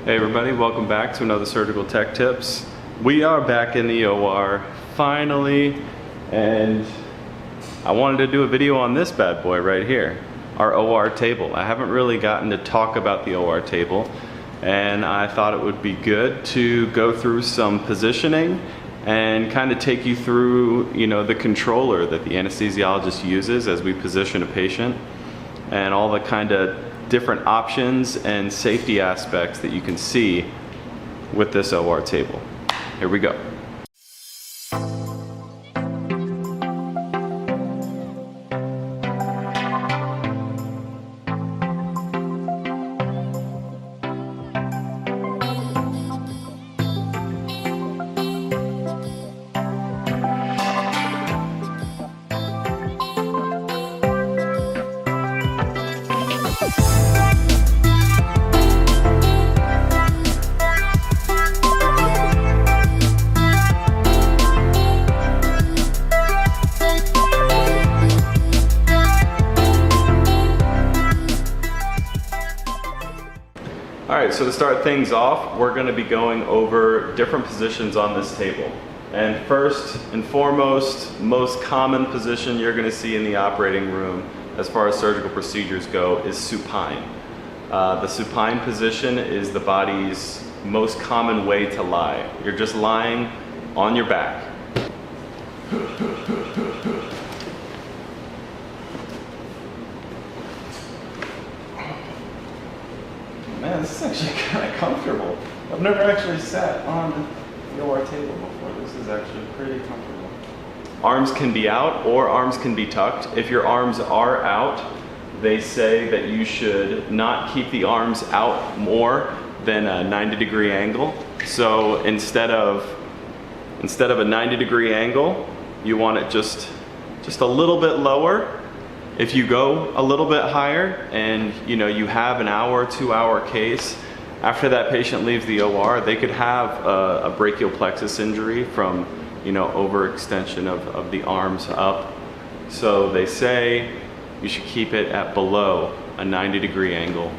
Hey everybody, welcome back to another Surgical Tech Tips. We are back in the OR, finally, and I wanted to do a video on this bad boy right here, our OR table. I haven't really gotten to talk about the OR table, and I thought it would be good to go through some positioning and kind of take you through, the controller that the anesthesiologist uses as we position a patient, and all the kind of different options and safety aspects that you can see with this OR table. Here we go. Alright, so to start things off, we're going to be going over different positions on this table. And first and foremost, most common position you're going to see in the operating room as far as surgical procedures go is supine. The supine position is the body's most common way to lie. You're just lying on your back. Man, this is actually kind of comfortable. I've never actually sat on the OR table before. This is actually pretty comfortable. Arms can be out or arms can be tucked. If your arms are out, they say that you should not keep the arms out more than a 90-degree angle. So instead of a 90-degree angle, you want it just a little bit lower. If you go a little bit higher and you have an hour, 2-hour case, after that patient leaves the OR, they could have a brachial plexus injury from overextension of the arms up. So they say you should keep it at below a 90-degree angle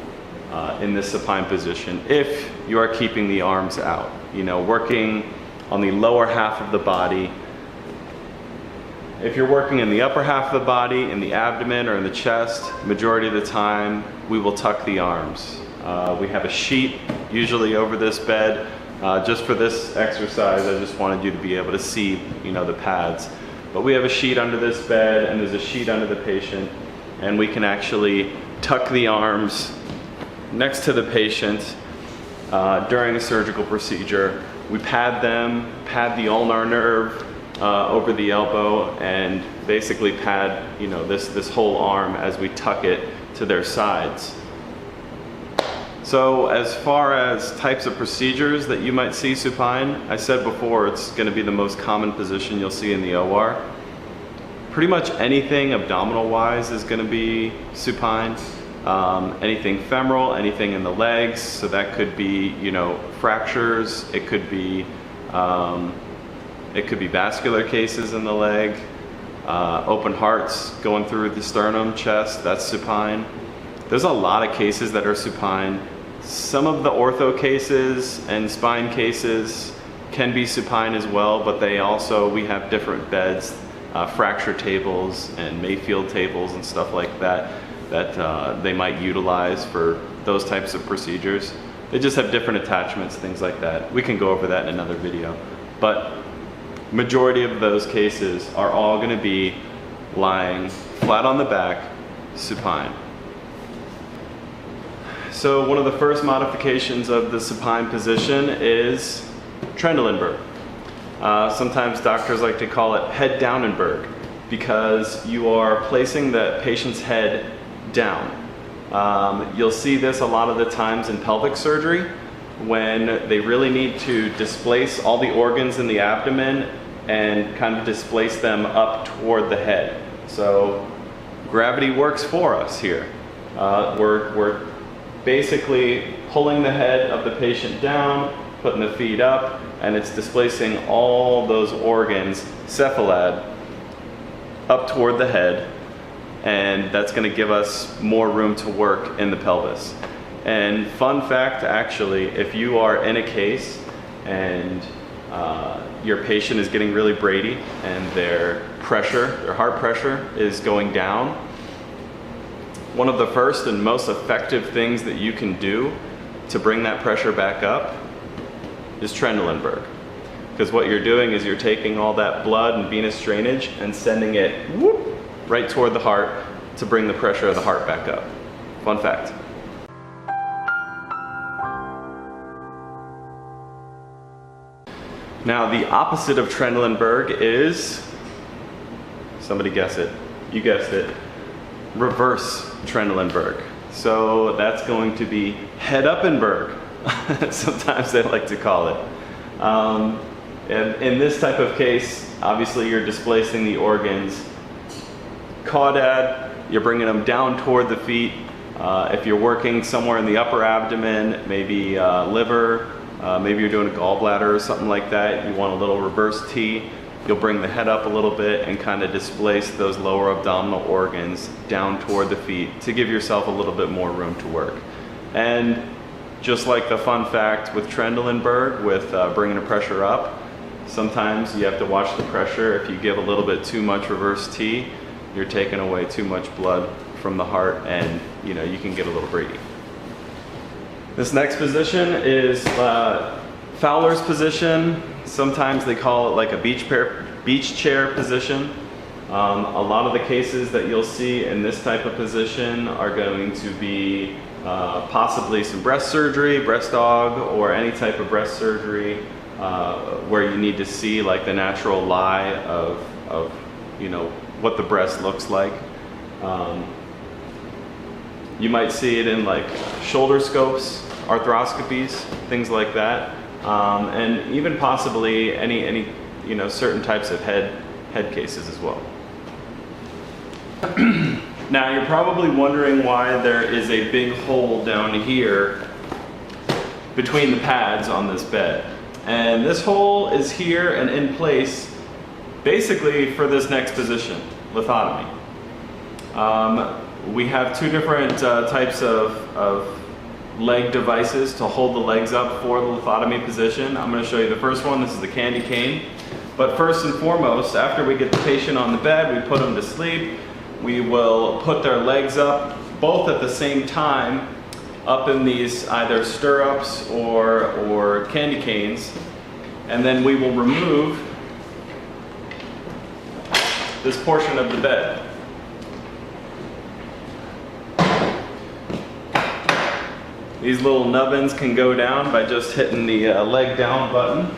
in this supine position if you are keeping the arms out. Working on the lower half of the body. If you're working in the upper half of the body, in the abdomen or in the chest, majority of the time we will tuck the arms. We have a sheet usually over this bed. Just for this exercise, I just wanted you to be able to see the pads. But we have a sheet under this bed and there's a sheet under the patient, and we can actually tuck the arms next to the patient during a surgical procedure. We pad them, pad the ulnar nerve over the elbow, and basically pad this whole arm as we tuck it to their sides. So as far as types of procedures that you might see supine, I said before it's going to be the most common position you'll see in the OR. Pretty much anything abdominal wise is going to be supine. Anything femoral, anything in the legs, so that could be fractures, it could be vascular cases in the leg, open hearts going through the sternum, chest, that's supine. There's a lot of cases that are supine. Some of the ortho cases and spine cases can be supine as well, but we have different beds, fracture tables and Mayfield tables and stuff like that they might utilize for those types of procedures. They just have different attachments, things like that. We can go over that in another video. But majority of those cases are all going to be lying flat on the back, supine. So one of the first modifications of the supine position is Trendelenburg. Sometimes doctors like to call it head downenberg because you are placing the patient's head down. You'll see this a lot of the times in pelvic surgery when they really need to displace all the organs in the abdomen and kind of displace them up toward the head. So gravity works for us here. We're basically pulling the head of the patient down, putting the feet up, and it's displacing all those organs, cephalad, up toward the head, and that's going to give us more room to work in the pelvis. And fun fact, actually, if you are in a case and your patient is getting really Brady and their heart pressure is going down, one of the first and most effective things that you can do to bring that pressure back up is Trendelenburg. Because what you're doing is you're taking all that blood and venous drainage and sending it right toward the heart to bring the pressure of the heart back up. Fun fact. Now the opposite of Trendelenburg is, somebody guess it, you guessed it, reverse Trendelenburg. So that's going to be Head-Uppenberg, sometimes they like to call it. And in this type of case, obviously you're displacing the organs. Caudad, you're bringing them down toward the feet. If you're working somewhere in the upper abdomen, maybe liver, maybe you're doing a gallbladder or something like that, you want a little reverse T, you'll bring the head up a little bit and kind of displace those lower abdominal organs down toward the feet to give yourself a little bit more room to work. And just like the fun fact with Trendelenburg, with bringing the pressure up, sometimes you have to watch the pressure. If you give a little bit too much reverse T, you're taking away too much blood from the heart and you can get a little Brady. This next position is Fowler's position. Sometimes they call it like a beach chair position. A lot of the cases that you'll see in this type of position are going to be possibly some breast surgery, breast aug, or any type of breast surgery where you need to see like the natural lie of what the breast looks like. You might see it in like shoulder scopes, arthroscopies, things like that, and even possibly any certain types of head cases as well. Now you're probably wondering why there is a big hole down here between the pads on this bed. And this hole is here and in place basically for this next position, lithotomy. We have two different types of leg devices to hold the legs up for the lithotomy position. I'm going to show you the first one. This is the candy cane. But first and foremost, after we get the patient on the bed, we put them to sleep. We will put their legs up both at the same time up in these either stirrups or candy canes, and then we will remove this portion of the bed. These little nubbins can go down by just hitting the leg down button.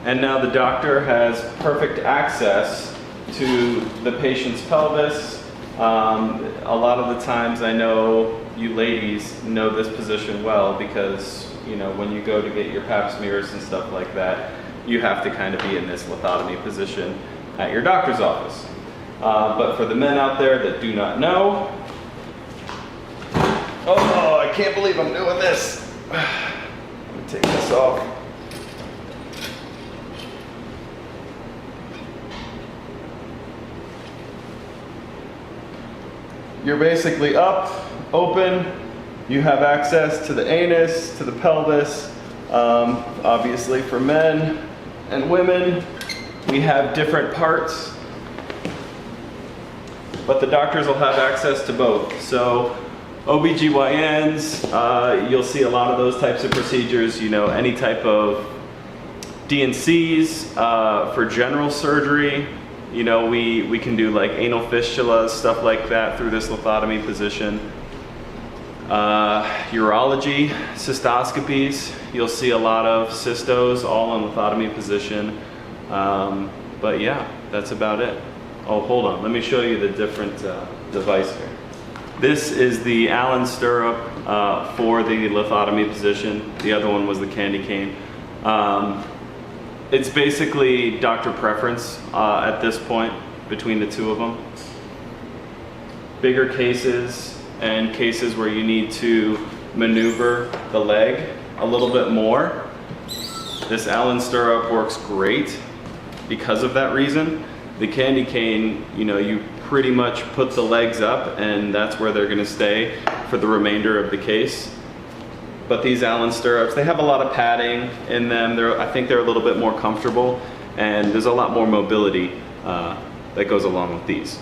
And now the doctor has perfect access to the patient's pelvis. A lot of the times I know you ladies know this position well because when you go to get your pap smears and stuff like that, you have to kind of be in this lithotomy position at your doctor's office. But for the men out there that do not know, oh, I can't believe I'm doing this. Let me take this off. You're basically up, open, you have access to the anus, to the pelvis. Obviously for men and women, we have different parts, but the doctors will have access to both. So OBGYNs, you'll see a lot of those types of procedures, any type of DNCs for general surgery. We can do like anal fistulas, stuff like that through this lithotomy position. Urology, cystoscopies, you'll see a lot of cystos all in lithotomy position. But yeah, that's about it. Oh, hold on, let me show you the different device here. This is the Allen stirrup for the lithotomy position. The other one was the candy cane. It's basically doctor preference at this point between the two of them. Bigger cases and cases where you need to maneuver the leg a little bit more, This Allen stirrup works great because of that reason. The candy cane, you know, you pretty much put the legs up and that's where they're gonna stay for the remainder of the case. But these Allen stirrups, they have a lot of padding in them. I think they're a little bit more comfortable, and there's a lot more mobility that goes along with these.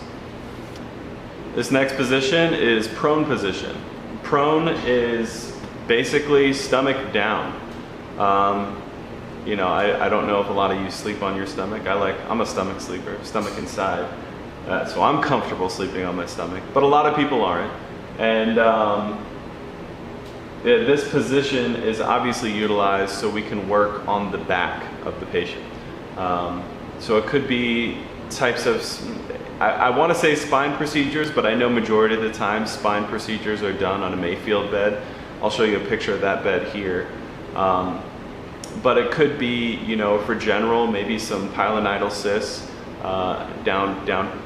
This next position is prone position. Prone is basically stomach down. You know, I don't know if a lot of you sleep on your stomach. I'm a stomach sleeper, stomach inside. So I'm comfortable sleeping on my stomach, but a lot of people aren't. And this position is obviously utilized so we can work on the back of the patient. So it could be types of, I want to say spine procedures, but I know majority of the time spine procedures are done on a Mayfield bed. I'll show you a picture of that bed here. But it could be, you know, for general, maybe some pilonidal cysts down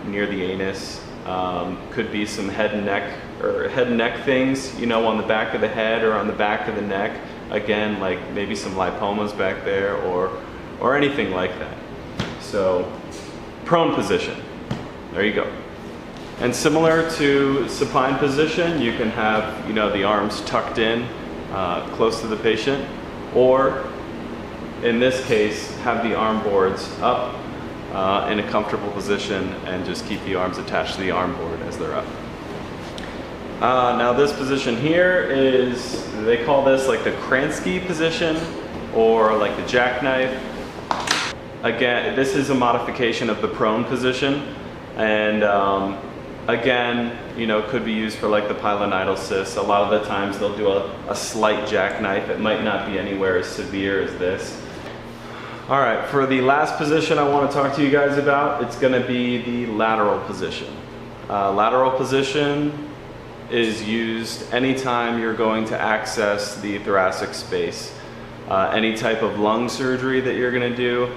near the anus. Could be some head and neck things, you know, on the back of the head or on the back of the neck. Again, like maybe some lipomas back there or anything like that. So, prone position. There you go. And similar to supine position, you can have, you know, the arms tucked in close to the patient, or in this case, have the arm boards up in a comfortable position and just keep the arms attached to the arm board as they're up. Now this position here is, they call this like the Kransky position or like the jackknife. Again, this is a modification of the prone position, and again, you know, could be used for like the pilonidal cysts. A lot of the times they'll do a slight jackknife. It might not be anywhere as severe as this. All right, for the last position I want to talk to you guys about, it's going to be the lateral position. Lateral position is used anytime you're going to access the thoracic space. Any type of lung surgery that you're going to do,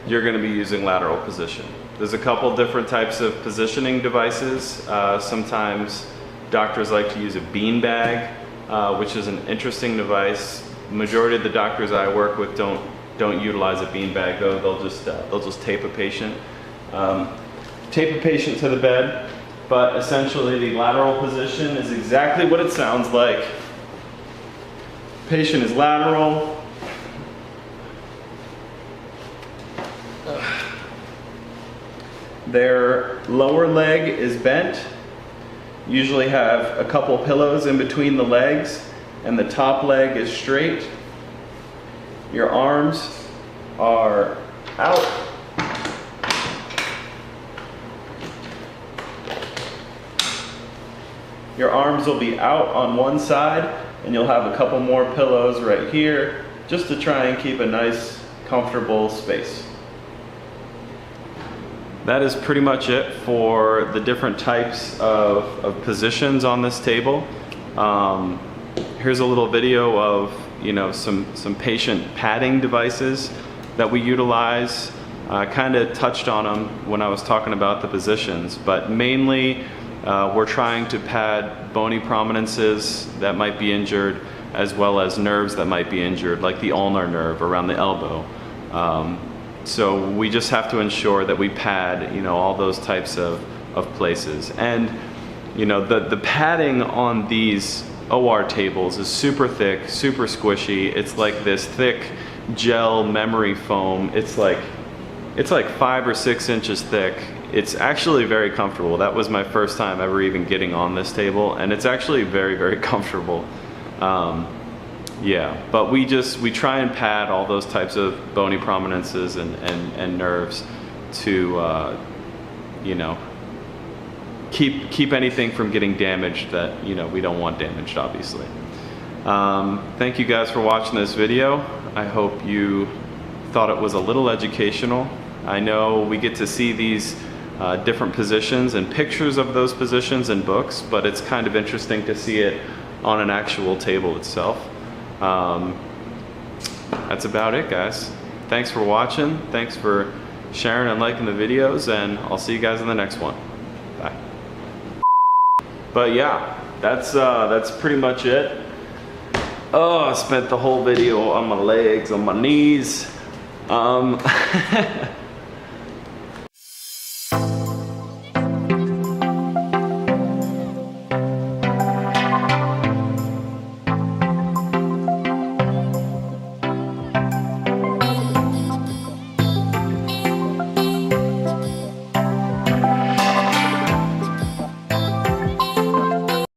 you're going to be using lateral position. There's a couple different types of positioning devices. Sometimes doctors like to use a beanbag, which is an interesting device. Majority of the doctors I work with don't utilize a beanbag though. They'll just tape a patient to the bed. But essentially the lateral position is exactly what it sounds like. Patient is lateral. Their lower leg is bent. Usually have a couple pillows in between the legs, and the top leg is straight. Your arms are out. Your arms will be out on one side, and you'll have a couple more pillows right here, just to try and keep a nice, comfortable space. That is pretty much it for the different types of positions on this table. Here's a little video of, you know, some patient padding devices that we utilize. I kind of touched on them when I was talking about the positions, but mainly we're trying to pad bony prominences that might be injured, as well as nerves that might be injured, like the ulnar nerve around the elbow. So we just have to ensure that we pad, you know, all those types of places. And, you know, the padding on these OR tables is super thick, super squishy. It's like this thick gel memory foam. It's like 5 or 6 inches thick. It's actually very comfortable. That was my first time ever even getting on this table, and it's actually very, very comfortable. Yeah, but we try and pad all those types of bony prominences and nerves to, you know, keep anything from getting damaged that, you know, we don't want damaged, obviously. Thank you guys for watching this video. I hope you thought it was a little educational. I know we get to see these different positions and pictures of those positions in books, but it's kind of interesting to see it on an actual table itself. That's about it, guys. Thanks for watching. Thanks for sharing and liking the videos, and I'll see you guys in the next one. Bye. But yeah, that's pretty much it. Oh, I spent the whole video on my legs, on my knees.